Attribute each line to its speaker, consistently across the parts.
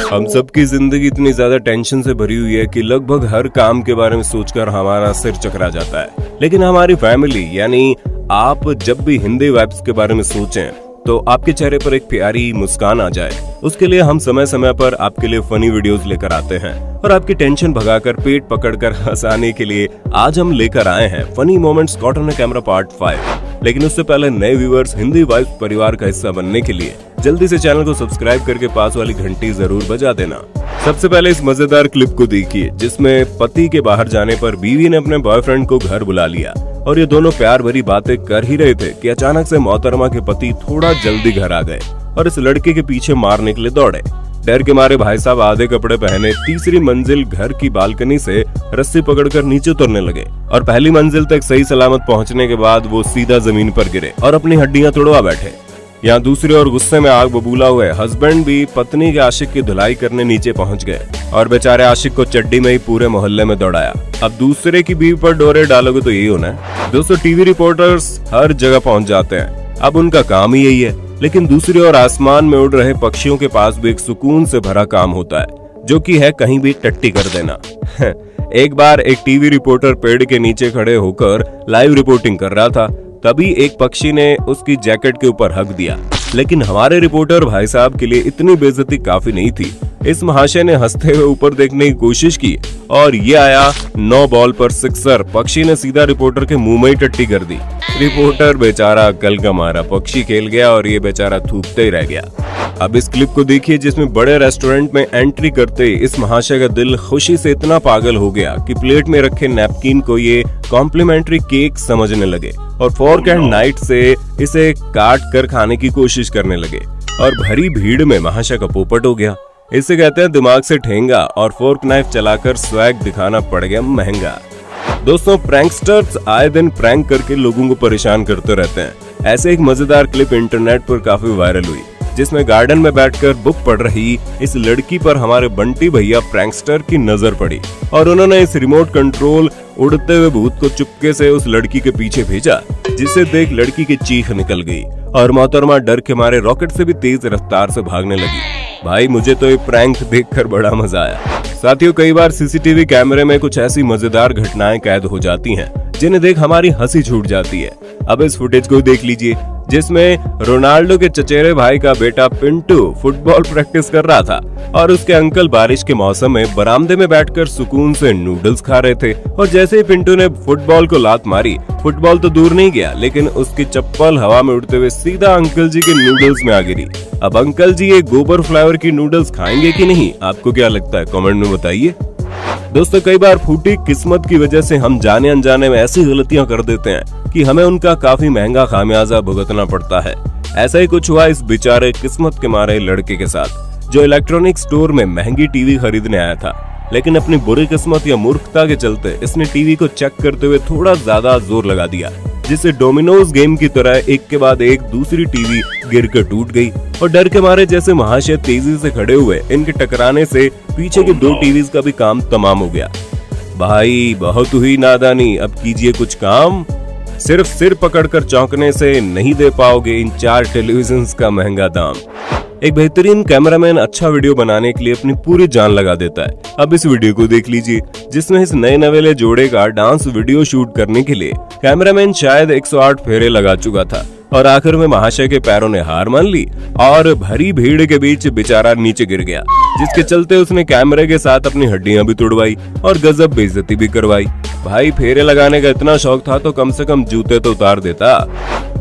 Speaker 1: हम सबकी जिंदगी इतनी ज्यादा टेंशन से भरी हुई है कि लगभग हर काम के बारे में सोचकर हमारा सिर चकरा जाता है। लेकिन हमारी फैमिली यानी आप जब भी हिंदी वाइब्स के बारे में सोचें तो आपके चेहरे पर एक प्यारी मुस्कान आ जाए, उसके लिए हम समय समय पर आपके लिए फनी वीडियोस लेकर आते हैं और आपकी टेंशन भगाकर पेट पकड़कर हंसाने के लिए आज हम लेकर आए हैं funny moments caught on camera part 5। लेकिन उससे पहले नए व्यूअर्स हिंदी वाइब्स परिवार का हिस्सा बनने के लिए जल्दी से चैनल को सब्सक्राइब करके पास वाली घंटी जरूर बजा देना। सबसे पहले इस मजेदार क्लिप को देखिए जिसमें पति के बाहर जाने पर बीवी ने अपने बॉयफ्रेंड को घर बुला लिया और ये दोनों प्यार भरी बातें कर ही रहे थे कि अचानक से मोहतरमा के पति थोड़ा जल्दी घर आ गए और इस लड़के के पीछे मारने के लिए दौड़े। डर के मारे भाई साहब आधे कपड़े पहने तीसरी मंजिल घर की बालकनी से रस्सी पकड़कर नीचे उतरने लगे और पहली मंजिल तक सही सलामत पहुंचने के बाद वो सीधा जमीन पर गिरे और अपनी हड्डियां तोड़वा बैठे। यहाँ दूसरी ओर गुस्से में आग बबूला हुए हस्बैंड भी पत्नी के आशिक की धुलाई करने नीचे पहुंच गए और बेचारे आशिक को चड्डी में ही पूरे मोहल्ले में दौड़ाया। अब दूसरे की बीवी पर डोरे डालोगे तो यही होना है। दोस्तों टीवी रिपोर्टर्स हर जगह पहुंच जाते हैं, अब उनका काम ही यही है। लेकिन दूसरी ओर आसमान में उड़ रहे पक्षियों के पास भी एक सुकून से भरा काम होता है जो कि है कहीं भी टट्टी कर देना। एक बार एक टीवी रिपोर्टर पेड़ के नीचे खड़े होकर लाइव रिपोर्टिंग कर रहा था, तभी एक पक्षी ने उसकी जैकेट के ऊपर हक दिया। लेकिन हमारे रिपोर्टर भाई साहब के लिए इतनी बेइज्जती काफी नहीं थी। इस महाशय ने हंसते हुए ऊपर देखने की कोशिश की और ये आया 9 बॉल पर सिक्सर। पक्षी ने सीधा रिपोर्टर के मुंह में ही टट्टी कर दी। रिपोर्टर बेचारा अक्ल का मारा पक्षी खेल गया और ये बेचारा थूकते ही रह गया। अब इस क्लिप को देखिए जिसमें बड़े रेस्टोरेंट में एंट्री करते इस महाशय का दिल खुशी से इतना पागल हो गया कि प्लेट में रखे नैपकिन को ये कॉम्प्लीमेंट्री केक समझने लगे और फोर्क एंड नाइफ से इसे काट कर खाने की कोशिश करने लगे और भरी भीड़ में महाशय का पोपट हो गया। इसे कहते हैं दिमाग से ठेंगा और फोर्क नाइफ चलाकर स्वैग दिखाना पड़ गया महंगा। दोस्तों प्रैंकस्टर्स आए दिन प्रैंक करके लोगों को परेशान करते रहते हैं। ऐसे एक मजेदार क्लिप इंटरनेट पर काफी वायरल हुई जिसमें गार्डन में बैठकर बुक पढ़ रही इस लड़की पर हमारे बंटी भैया प्रैंकस्टर की नजर पड़ी और उन्होंने इस रिमोट कंट्रोल उड़ते हुए भूत को चुपके से उस लड़की के पीछे भेजा, जिसे देख लड़की की चीख निकल गई और मोहतरमा डर के मारे रॉकेट से भी तेज रफ्तार से भागने लगी। भाई मुझे तो ये प्रैंक देखकर बड़ा मजा आया। साथियों कई बार सीसीटीवी कैमरे में कुछ ऐसी मजेदार घटनाएं कैद हो जाती हैं जिन्हें देख हमारी हंसी छूट जाती है। अब इस फुटेज को देख लीजिए जिसमें रोनाल्डो के चचेरे भाई का बेटा पिंटू फुटबॉल प्रैक्टिस कर रहा था और उसके अंकल बारिश के मौसम में बरामदे में बैठकर सुकून से नूडल्स खा रहे थे और जैसे ही पिंटू ने फुटबॉल को लात मारी, फुटबॉल तो दूर नहीं गया लेकिन उसकी चप्पल हवा में उड़ते हुए सीधा अंकल जी के नूडल्स में आ गिरी। अब अंकल जी ये गोबर फ्लेवर की नूडल्स खाएंगे कि नहीं, आपको क्या लगता है कमेंट में बताइए। दोस्तों कई बार फूटी किस्मत की वजह से हम जाने अनजाने में ऐसी गलतियां कर देते हैं कि हमें उनका काफी महंगा खामियाजा भुगतना पड़ता है। ऐसा ही कुछ हुआ इस बेचारे किस्मत के मारे लड़के के साथ जो इलेक्ट्रॉनिक स्टोर में महंगी टीवी खरीदने आया था, लेकिन अपनी बुरी किस्मत या मूर्खता के चलते इसने टीवी को चेक करते हुए थोड़ा ज्यादा जोर लगा दिया जिससे डोमिनोज गेम की तरह एक के बाद एक दूसरी टीवी गिरकर टूट गई और डर के मारे जैसे महाशय तेजी से खड़े हुए इनके टकराने से पीछे के 2 टीवीज का भी काम तमाम हो गया। भाई बहुत हुई नादानी, अब कीजिए कुछ काम। सिर्फ सिर पकड़कर चौंकने से नहीं दे पाओगे इन 4 टेलीविजन का महंगा दाम। एक बेहतरीन कैमरामैन अच्छा वीडियो बनाने के लिए अपनी पूरी जान लगा देता है। अब इस वीडियो को देख लीजिए जिसमें इस नए नवेले जोड़े का डांस वीडियो शूट करने के लिए कैमरामैन शायद 108 फेरे लगा चुका था और आखिर में महाशय के पैरों ने हार मान ली और भरी भीड़ के बीच बेचारा नीचे गिर गया, जिसके चलते उसने कैमरे के साथ अपनी हड्डियां भी तोड़वाई और गजब बेइज्जती भी करवाई। भाई फेरे लगाने का इतना शौक था तो कम से कम जूते तो उतार देता।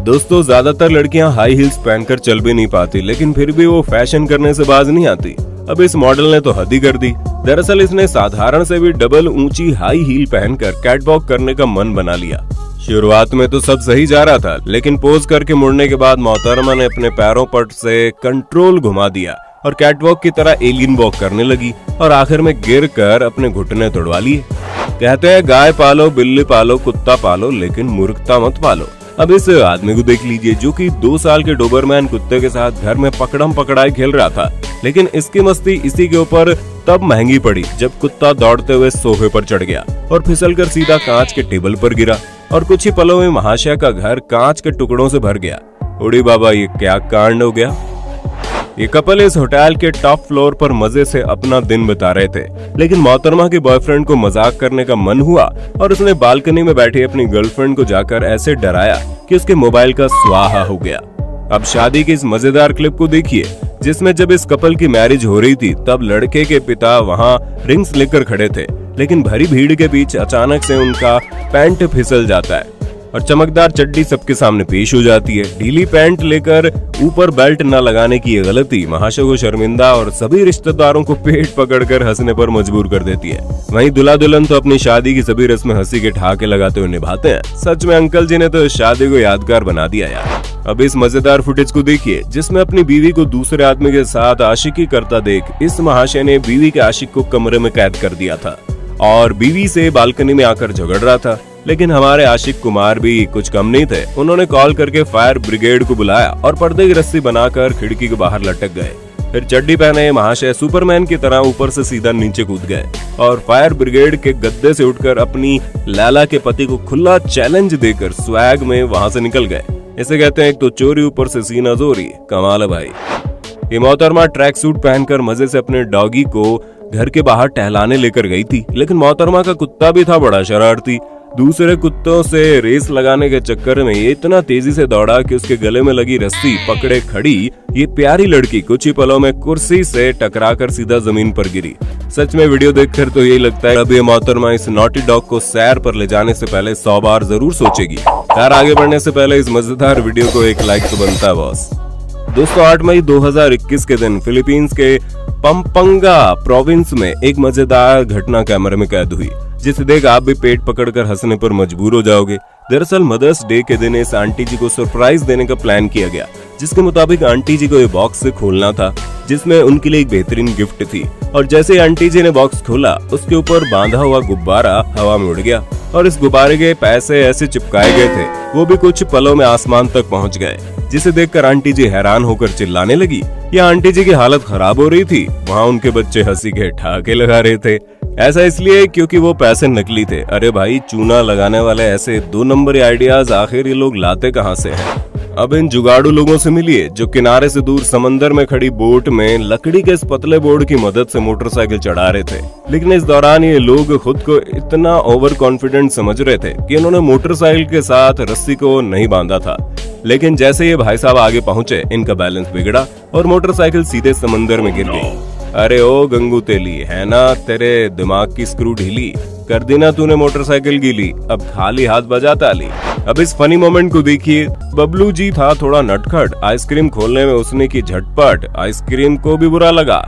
Speaker 1: दोस्तों ज्यादातर लड़कियां हाई हील्स पहनकर चल भी नहीं पाती लेकिन फिर भी वो फैशन करने से बाज नहीं आती। अब इस मॉडल ने तो हद ही कर दी। दरअसल इसने साधारण से भी डबल ऊंची हाई हील पहनकर कैटवॉक करने का मन बना लिया। शुरुआत में तो सब सही जा रहा था लेकिन पोज करके मुड़ने के बाद मोहतरमा ने अपने पैरों पर से कंट्रोल घुमा दिया और कैटवॉक की तरह एलियन वॉक करने लगी और आखिर में गिर कर अपने घुटने तोड़वा लिए। कहते हैं गाय पालो बिल्ली पालो कुत्ता पालो लेकिन मूर्खता मत पालो। अब इस आदमी को देख लीजिए जो कि 2 साल के डोबरमैन कुत्ते के साथ घर में पकड़म पकड़ाई खेल रहा था, लेकिन इसकी मस्ती इसी के ऊपर तब महंगी पड़ी जब कुत्ता दौड़ते हुए सोफे पर चढ़ गया और फिसलकर सीधा कांच के टेबल पर गिरा और कुछ ही पलों में महाशय का घर कांच के टुकड़ों से भर गया। उड़ी बाबा ये क्या कांड हो गया। ये कपल इस होटल के टॉप फ्लोर पर मजे से अपना दिन बिता रहे थे, लेकिन मोहतरमा के बॉयफ्रेंड को मजाक करने का मन हुआ और उसने बालकनी में बैठी अपनी गर्लफ्रेंड को जाकर ऐसे डराया कि उसके मोबाइल का स्वाहा हो गया। अब शादी की इस मजेदार क्लिप को देखिए, जिसमें जब इस कपल की मैरिज हो रही थी तब लड़के के पिता वहां रिंग्स लेकर खड़े थे, लेकिन भरी भीड़ के बीच अचानक से उनका पैंट फिसल जाता है और चमकदार चड्डी सबके सामने पेश हो जाती है। ढीली पैंट लेकर ऊपर बेल्ट न लगाने की ये गलती महाशय को शर्मिंदा और सभी रिश्तेदारों को पेट पकड़कर हंसने पर मजबूर कर देती है। वहीं दूल्हा दुल्हन तो अपनी शादी की सभी रस्में हंसी के ठहाके लगाते हुए निभाते हैं। सच में अंकल जी ने तो इस शादी को यादगार बना दिया यार। अब इस मजेदार फुटेज को देखिए, जिसमें अपनी बीवी को दूसरे आदमी के साथ आशिकी करता देख इस महाशय ने बीवी के आशिक को कमरे में कैद कर दिया था और बीवी से बालकनी में आकर झगड़ रहा था। लेकिन हमारे आशिक कुमार भी कुछ कम नहीं थे। उन्होंने कॉल करके फायर ब्रिगेड को बुलाया और पर्दे की रस्सी बनाकर खिड़की के बाहर लटक गए। फिर चड्डी पहने महाशय सुपरमैन की तरह ऊपर से सीधा नीचे कूद गए और फायर ब्रिगेड के गद्दे से उठकर अपनी लैला के पति को खुला चैलेंज देकर स्वैग में वहां से निकल गए। इसे कहते हैं एक तो चोरी ऊपर से सीना जोरी। कमाल है भाई। ये मोहतरमा ट्रैक सूट पहनकर मजे से अपने डॉगी को घर के बाहर टहलाने लेकर गई थी, लेकिन मोहतरमा का कुत्ता भी था बड़ा शरारती। दूसरे कुत्तों से रेस लगाने के चक्कर में ये इतना तेजी से दौड़ा कि उसके गले में लगी रस्सी पकड़े खड़ी ये प्यारी लड़की कुछ ही पलों में कुर्सी से टकराकर सीधा जमीन पर गिरी। सच में वीडियो देखकर तो यही लगता है अब ये मोहतरमा इस नॉटी डॉग को सैर पर ले जाने से पहले 100 बार जरूर सोचेगी। यार आगे बढ़ने से पहले इस मजेदार वीडियो को एक लाइक तो बनता है बॉस। दोस्तों 8 मई 2021 के दिन फिलीपींस के पंपंगा प्रोविंस में एक मजेदार घटना कैमरे में कैद हुई, जिसे देख आप भी पेट पकड़कर हंसने पर मजबूर हो जाओगे। दरअसल मदर्स डे के दिन इस आंटी जी को सरप्राइज देने का प्लान किया गया, जिसके मुताबिक आंटी जी को ये बॉक्स से खोलना था, जिसमें उनके लिए एक बेहतरीन गिफ्ट थी। और जैसे आंटी जी ने बॉक्स खोला, उसके ऊपर बांधा हुआ गुब्बारा हवा में उड़ गया और इस गुब्बारे के पैसे ऐसे चिपकाए गए थे वो भी कुछ पलों में आसमान तक पहुंच गए, जिसे देखकर आंटी जी हैरान होकर चिल्लाने लगी। या आंटी जी की हालत खराब हो रही थी, वहाँ उनके बच्चे हंसी के ठहाके लगा रहे थे। ऐसा इसलिए क्योंकि वो पैसे नकली थे। अरे भाई चूना लगाने वाले ऐसे 2 नंबरी आइडियाज आखिर ये लोग लाते कहाँ से हैं? अब इन जुगाड़ू लोगों से मिलिए जो किनारे से दूर समंदर में खड़ी बोट में लकड़ी के इस पतले बोर्ड की मदद से मोटरसाइकिल चढ़ा रहे थे। लेकिन इस दौरान ये लोग खुद को इतना ओवर कॉन्फिडेंट समझ रहे थे कि इन्होंने मोटरसाइकिल के साथ रस्सी को नहीं बांधा था। लेकिन जैसे ये भाई साहब आगे पहुंचे, इनका बैलेंस बिगड़ा और मोटरसाइकिल सीधे समंदर में गिर गई। अरे ओ गंगू तेली, है ना तेरे दिमाग की स्क्रू ढीली, कर दी ना तूने मोटरसाइकिल गीली, अब खाली हाथ बजा ताली। अब इस फनी मोमेंट को देखिए। बबलू जी था थोड़ा नटखट, आइसक्रीम खोलने में उसने की झटपट, आइसक्रीम को भी बुरा लगा,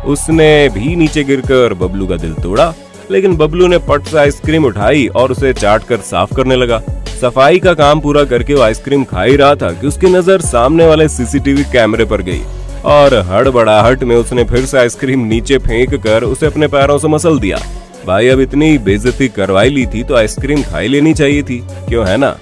Speaker 1: उसने भी नीचे गिरकर बबलू का दिल तोड़ा। लेकिन बबलू ने पट से आइसक्रीम उठाई और उसे चाट कर साफ करने लगा। सफाई का काम पूरा करके वो आइसक्रीम खा ही रहा था कि उसकी नजर सामने वाले सीसीटीवी कैमरे पर गई और हड़बड़ाहट में उसने फिर से आइसक्रीम नीचे फेंक कर उसे अपने पैरों से मसल दिया। भाई अब इतनी बेइज्जती करवाई ली थी तो आइसक्रीम खाई लेनी चाहिए थी, क्यों है ना।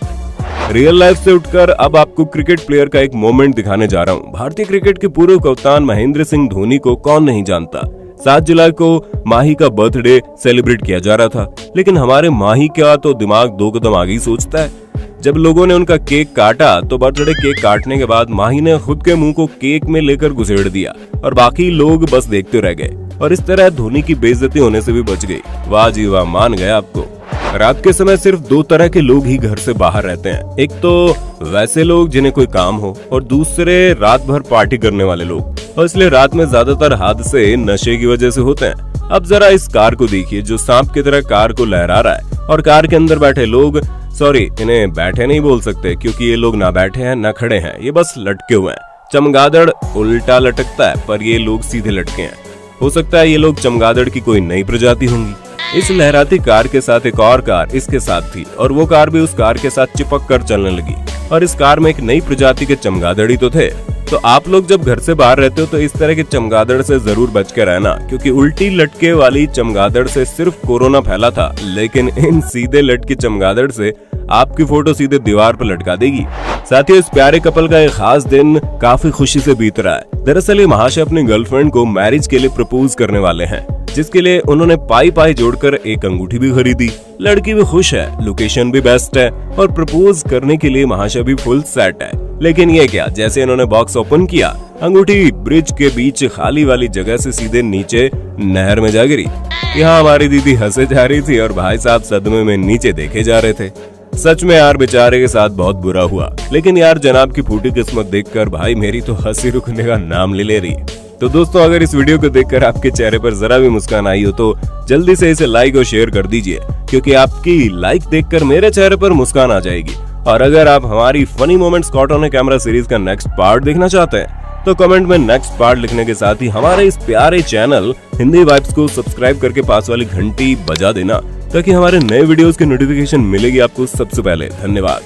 Speaker 1: रियल लाइफ से उठकर अब आपको क्रिकेट प्लेयर का एक मोमेंट दिखाने जा रहा हूँ। भारतीय क्रिकेट के पूर्व कप्तान महेंद्र सिंह धोनी को कौन नहीं जानता। 7 जुलाई को माही का बर्थडे सेलिब्रेट किया जा रहा था, लेकिन हमारे माही का तो दिमाग 2 कदम आगे ही सोचता है। जब लोगों ने उनका केक काटा तो बर्थडे केक काटने के बाद माही ने खुद के मुंह को केक में लेकर घुसेड़ दिया और बाकी लोग बस देखते रह गए और इस तरह धोनी की बेइज्जती होने से भी बच गई। वाह जी वाह, मान गया आपको। रात के समय सिर्फ 2 तरह के लोग ही घर से बाहर रहते हैं। एक तो वैसे लोग जिन्हें कोई काम हो और दूसरे रात भर पार्टी करने वाले लोग, और इसलिए रात में ज्यादातर हादसे नशे की वजह से होते हैं। अब जरा इस कार को देखिए जो सांप की तरह कार को लहरा रहा है और कार के अंदर बैठे लोग, सॉरी इन्हें बैठे नहीं बोल सकते क्योंकि ये लोग ना बैठे हैं ना खड़े हैं, ये बस लटके हुए हैं। चमगादड़ उल्टा लटकता है पर ये लोग सीधे लटके हैं। हो सकता है ये लोग चमगादड़ की कोई नई प्रजाति होंगी। इस लहराती कार के साथ एक और कार इसके साथ थी और वो कार भी उस कार के साथ चिपक कर चलने लगी और इस कार में एक नई प्रजाति के चमगादड़ ही तो थे। तो आप लोग जब घर से बाहर रहते हो तो इस तरह के चमगादड़ से जरूर बच के रहना, क्योंकि उल्टी लटके वाली चमगादड़ से सिर्फ कोरोना फैला था, लेकिन इन सीधे लटके चमगादड़ से आपकी फोटो सीधे दीवार पर लटका देगी। साथियों इस प्यारे कपल का एक खास दिन काफी खुशी से बीत रहा है। दरअसल ये महाशय अपनी गर्लफ्रेंड को मैरिज के लिए प्रपोज करने वाले हैं, जिसके लिए उन्होंने पाई जोड़कर एक अंगूठी भी खरीदी। लड़की भी खुश है, लोकेशन भी बेस्ट है और प्रपोज करने के लिए महाशय भी फुल सेट है। लेकिन ये क्या, जैसे इन्होंने बॉक्स ओपन किया अंगूठी ब्रिज के बीच खाली वाली जगह से सीधे नीचे नहर में जा गिरी। यहाँ हमारी दीदी हंसे जा रही थी और भाई साहब सदमे में नीचे देखे जा रहे थे। सच में यार बेचारे के साथ बहुत बुरा हुआ, लेकिन यार जनाब की फूटी किस्मत देखकर भाई मेरी तो हंसी रुकने का नाम ले रही। तो दोस्तों, अगर इस वीडियो को देखकर आपके चेहरे पर जरा भी मुस्कान आई हो तो जल्दी से इसे लाइक और शेयर कर दीजिए, क्योंकि आपकी लाइक देखकर मेरे चेहरे पर मुस्कान आ जाएगी। और अगर आप हमारी funny moments caught on camera series का नेक्स्ट पार्ट देखना चाहते हैं तो कमेंट में नेक्स्ट पार्ट लिखने के साथ ही हमारे इस प्यारे चैनल हिंदी वाइब्स को सब्सक्राइब करके पास वाली घंटी बजा देना, ताकि हमारे नए वीडियोस की नोटिफिकेशन मिलेगी आपको सबसे पहले। धन्यवाद।